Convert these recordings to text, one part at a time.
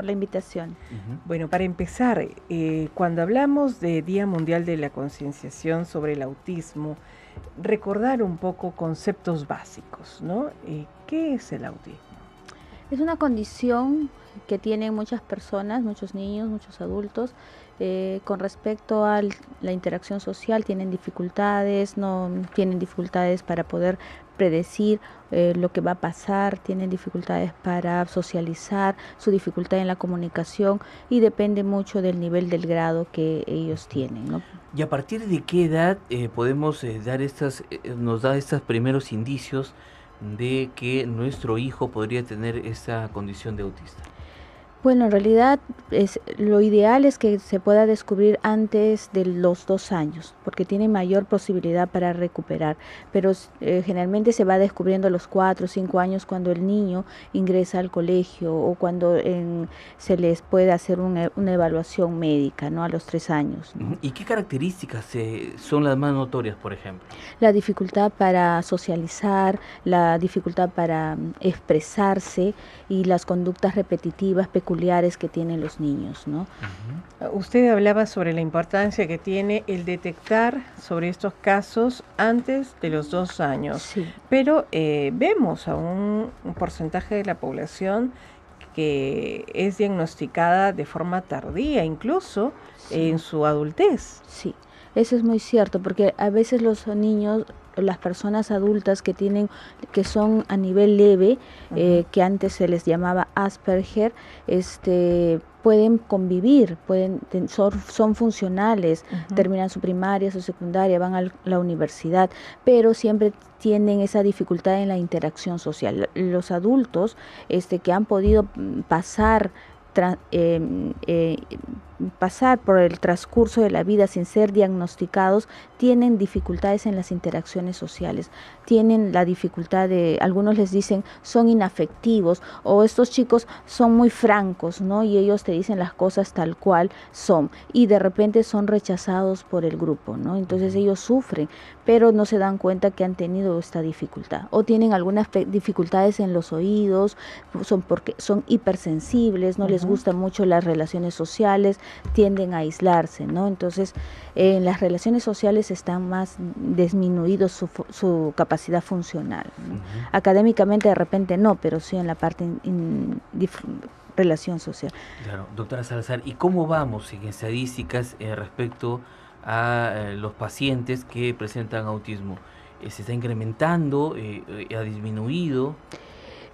por la invitación. Bueno, para empezar, cuando hablamos de Día Mundial de la Concienciación sobre el Autismo, recordar un poco conceptos básicos, ¿no? ¿Qué es el autismo? Es una condición que tienen muchas personas, muchos niños, muchos adultos, con respecto a la interacción social, tienen dificultades, no tienen dificultades para poder predecir lo que va a pasar, tienen dificultades para socializar, su dificultad en la comunicación, y depende mucho del nivel del grado que ellos tienen, ¿no? ¿Y a partir de qué edad podemos dar nos da estos primeros indicios de que nuestro hijo podría tener esta condición de autista? Bueno, en realidad lo ideal es que se pueda descubrir antes de los 2 años, porque tiene mayor posibilidad para recuperar, pero generalmente se va descubriendo a los 4 o 5 años cuando el niño ingresa al colegio o cuando se les puede hacer una evaluación médica, ¿no? A los 3 años, ¿no? ¿Y qué características son las más notorias, por ejemplo? La dificultad para socializar, la dificultad para expresarse y las conductas repetitivas peculiares que tienen los niños, ¿no? Usted hablaba sobre la importancia que tiene el detectar sobre estos casos antes de los 2 años, Sí. pero vemos a un porcentaje de la población que es diagnosticada de forma tardía, incluso en su adultez. Sí, eso es muy cierto, porque a veces los niños, las personas adultas que son a nivel leve, que antes se les llamaba Asperger, pueden convivir, son funcionales, terminan su primaria, su secundaria, van a la universidad, pero siempre tienen esa dificultad en la interacción social. Los adultos que han podido pasar por el transcurso de la vida sin ser diagnosticados, tienen dificultades en las interacciones sociales, tienen la dificultad algunos les dicen son inafectivos, o estos chicos son muy francos, ¿no? Y ellos te dicen las cosas tal cual son, y de repente son rechazados por el grupo, ¿no? Entonces ellos sufren, pero no se dan cuenta que han tenido esta dificultad, o tienen algunas dificultades en los oídos, porque son hipersensibles, no les gustan mucho las relaciones sociales, tienden a aislarse, ¿no? Entonces, en las relaciones sociales están más disminuidos su capacidad funcional, ¿no? Académicamente de repente no, pero sí en la parte relación social. Claro, doctora Salazar, ¿y cómo vamos en estadísticas respecto a los pacientes que presentan autismo? ¿Se está incrementando? ¿Ha disminuido?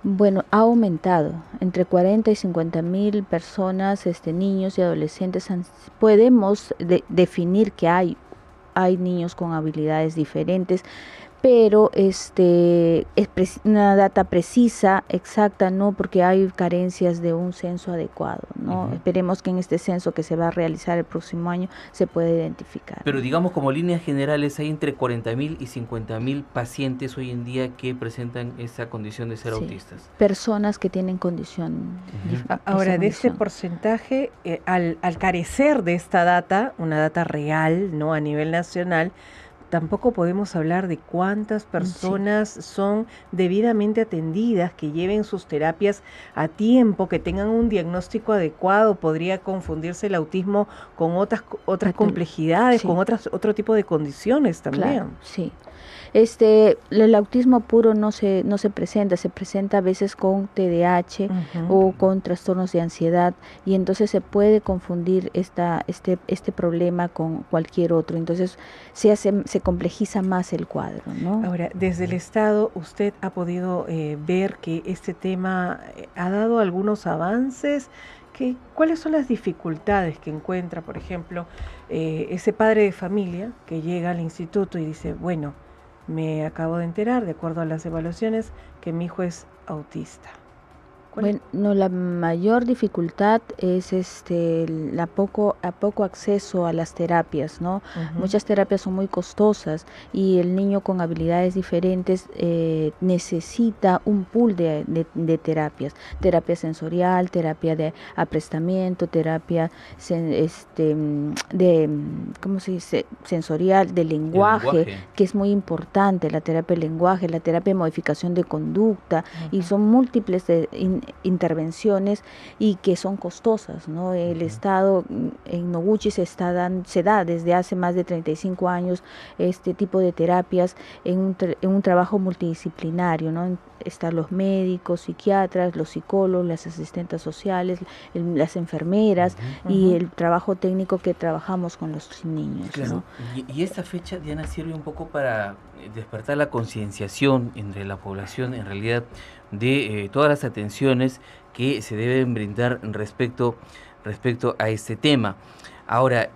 Bueno, ha aumentado entre 40 y 50.000 personas, niños y adolescentes. Podemos definir que hay niños con habilidades diferentes, pero es una data precisa, exacta, no, porque hay carencias de un censo adecuado, ¿no? Esperemos que en este censo que se va a realizar el próximo año se pueda identificar. Pero digamos, como líneas generales, hay entre 40.000 y 50.000 pacientes hoy en día que presentan esa condición de ser autistas. Personas que tienen condición. Ahora, de ese porcentaje, al carecer de esta data, una data real, ¿no? A nivel nacional, tampoco podemos hablar de cuántas personas son debidamente atendidas, que lleven sus terapias a tiempo, que tengan un diagnóstico adecuado. Podría confundirse el autismo con otras complejidades, con otro tipo de condiciones también. Claro, sí. El autismo puro no se presenta, se presenta a veces con TDAH o con trastornos de ansiedad, y entonces se puede confundir este problema con cualquier otro, entonces se complejiza más el cuadro, ¿no? Ahora, desde el Estado, ¿usted ha podido ver que este tema ha dado algunos avances? ¿Cuáles son las dificultades que encuentra, por ejemplo, ese padre de familia que llega al instituto y dice, bueno, me acabo de enterar, de acuerdo a las evaluaciones, que mi hijo es autista? Bueno, la mayor dificultad es poco acceso a las terapias, ¿no? Muchas terapias son muy costosas y el niño con habilidades diferentes necesita un pool de terapias, terapia sensorial, terapia de aprestamiento, terapia ¿cómo se dice? Sensorial, de lenguaje, que es muy importante, la terapia de lenguaje, la terapia de modificación de conducta, y son múltiples intervenciones y que son costosas, ¿no? El Estado en Noguchi se da desde hace más de 35 años este tipo de terapias en un trabajo multidisciplinario, ¿no? Están los médicos, psiquiatras, los psicólogos, las asistentes sociales, las enfermeras y el trabajo técnico que trabajamos con los niños. Claro. ¿No? Y esta fecha, Diana, sirve un poco para despertar la concienciación entre la población, en realidad, de todas las atenciones que se deben brindar respecto a este tema. Ahora,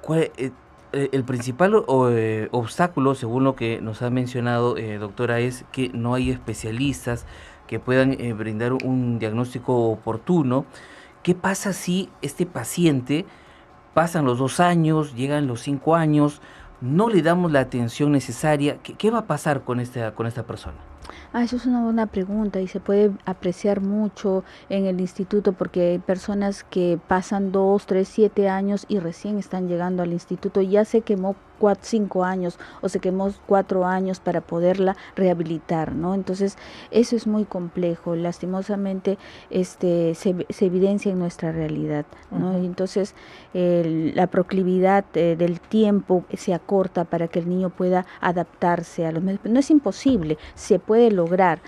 ¿cuál el principal obstáculo, según lo que nos ha mencionado, doctora, es que no hay especialistas que puedan brindar un diagnóstico oportuno? ¿Qué pasa si este paciente pasan los 2 años, llegan los 5 años, no le damos la atención necesaria? ¿Qué va a pasar con esta persona? Eso es una buena pregunta y se puede apreciar mucho en el instituto porque hay personas que pasan 2, 3, 7 años y recién están llegando al instituto. Ya se quemó 5 años o se quemó 4 años para poderla rehabilitar, ¿no? Entonces eso es muy complejo, lastimosamente se evidencia en nuestra realidad, ¿no? Y entonces la proclividad del tiempo se acorta para que el niño pueda adaptarse a los medios. No es imposible, se puede lograr,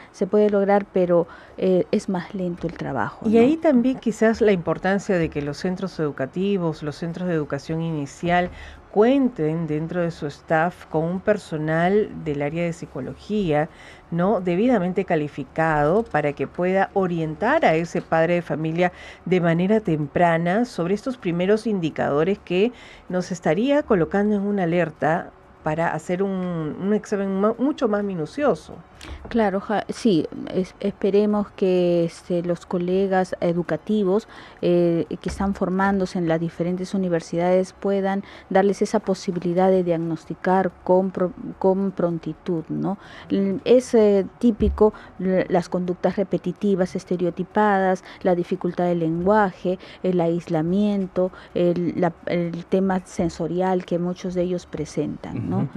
pero es más lento el trabajo, Y ¿no? ahí también quizás la importancia de que los centros educativos, los centros de educación inicial, cuenten dentro de su staff con un personal del área de psicología, ¿no? Debidamente calificado para que pueda orientar a ese padre de familia de manera temprana sobre estos primeros indicadores que nos estaría colocando en una alerta para hacer un examen mucho más minucioso. Claro, sí, esperemos que los colegas educativos que están formándose en las diferentes universidades puedan darles esa posibilidad de diagnosticar con prontitud, ¿no? Es típico las conductas repetitivas, estereotipadas, la dificultad del lenguaje, el aislamiento, el tema sensorial que muchos de ellos presentan, ¿no?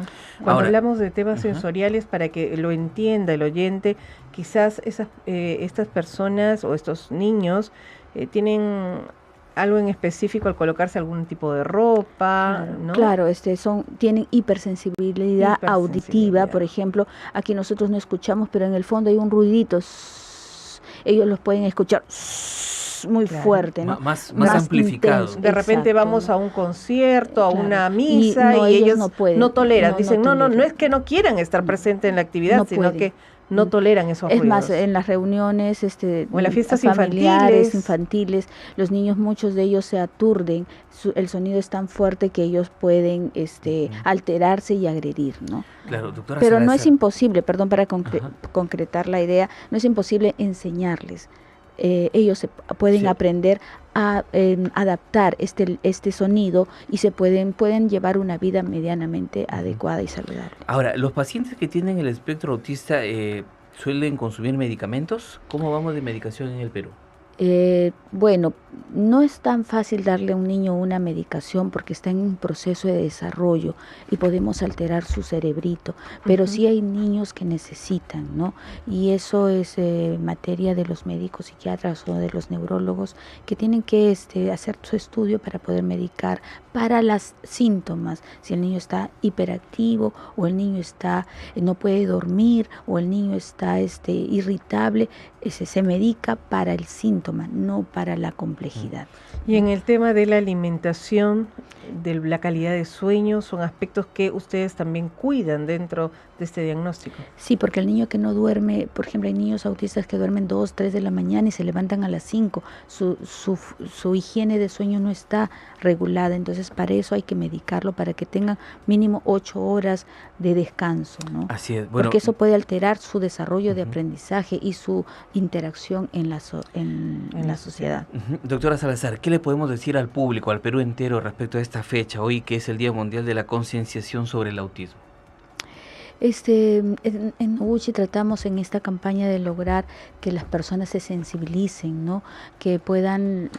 Cuando hablamos de temas sensoriales, para que lo entienda el oyente, quizás estas personas o estos niños tienen algo en específico al colocarse algún tipo de ropa, ¿no? Claro, tienen hipersensibilidad auditiva, por ejemplo. Aquí nosotros no escuchamos, pero en el fondo hay un ruidito, ellos los pueden escuchar muy fuerte, ¿no? Más amplificado. Intenso. De repente vamos a un concierto, a una misa y ellos no toleran. Dicen, no es que no quieran estar presentes en la actividad, sino que no toleran esos ruidos. Es más, en las reuniones o en las fiestas familiares, infantiles, los niños, muchos de ellos se aturden, el sonido es tan fuerte que ellos pueden alterarse y agredir, ¿no? Claro, doctora Pero Salazar. no es imposible, perdón, para concretar la idea, no es imposible enseñarles. Ellos pueden aprender a adaptar este sonido y pueden llevar una vida medianamente adecuada y saludable. Ahora, ¿los pacientes que tienen el espectro autista suelen consumir medicamentos? ¿Cómo vamos de medicación en el Perú? Bueno, no es tan fácil darle a un niño una medicación porque está en un proceso de desarrollo y podemos alterar su cerebrito, pero sí hay niños que necesitan, ¿no? Y eso es materia de los médicos psiquiatras o de los neurólogos que tienen que hacer su estudio para poder medicar para los síntomas, si el niño está hiperactivo o el niño no puede dormir o el niño está irritable, se medica para el síntoma, no para la complejidad. Y en el tema de la alimentación, de la calidad de sueño, son aspectos que ustedes también cuidan dentro de este diagnóstico. Sí, porque el niño que no duerme, por ejemplo, hay niños autistas que duermen 2, 3 de la mañana y se levantan a las 5, su higiene de sueño no está regulada, entonces para eso hay que medicarlo, para que tengan mínimo 8 horas de descanso, ¿no? Así es. Bueno, porque eso puede alterar su desarrollo de aprendizaje y su interacción en la sociedad. Doctora Salazar, ¿qué le podemos decir al público, al Perú entero, respecto a esta fecha, hoy que es el Día Mundial de la Concienciación sobre el Autismo? En Noguchi tratamos en esta campaña de lograr que las personas se sensibilicen, ¿no? Que puedan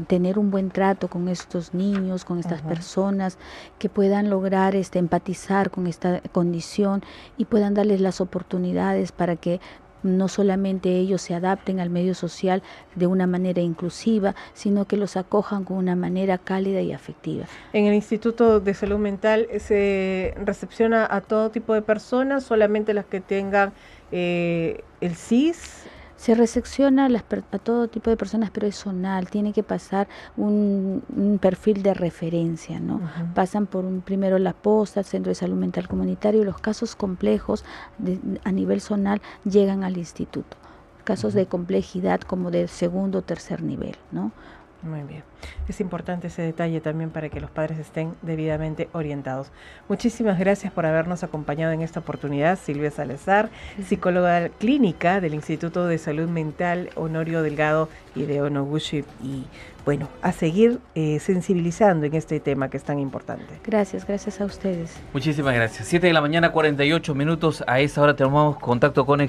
tener un buen trato con estos niños, con estas personas, que puedan lograr empatizar con esta condición y puedan darles las oportunidades para que no solamente ellos se adapten al medio social de una manera inclusiva, sino que los acojan con una manera cálida y afectiva. En el Instituto de Salud Mental se recepciona a todo tipo de personas, solamente las que tengan el CIS. Se recepciona a todo tipo de personas, pero es zonal, tiene que pasar un perfil de referencia, ¿no? Pasan por primero la posta, el Centro de Salud Mental Comunitario, y los casos complejos a nivel zonal llegan al instituto. Casos de complejidad como de segundo o tercer nivel, ¿no? Muy bien. Es importante ese detalle también para que los padres estén debidamente orientados. Muchísimas gracias por habernos acompañado en esta oportunidad, Silvia Salazar, psicóloga clínica del Instituto de Salud Mental Honorio Delgado y de Onoguchi. Y bueno, a seguir sensibilizando en este tema que es tan importante. Gracias a ustedes. Muchísimas gracias. 7 de la mañana, 48 minutos. A esa hora tomamos contacto con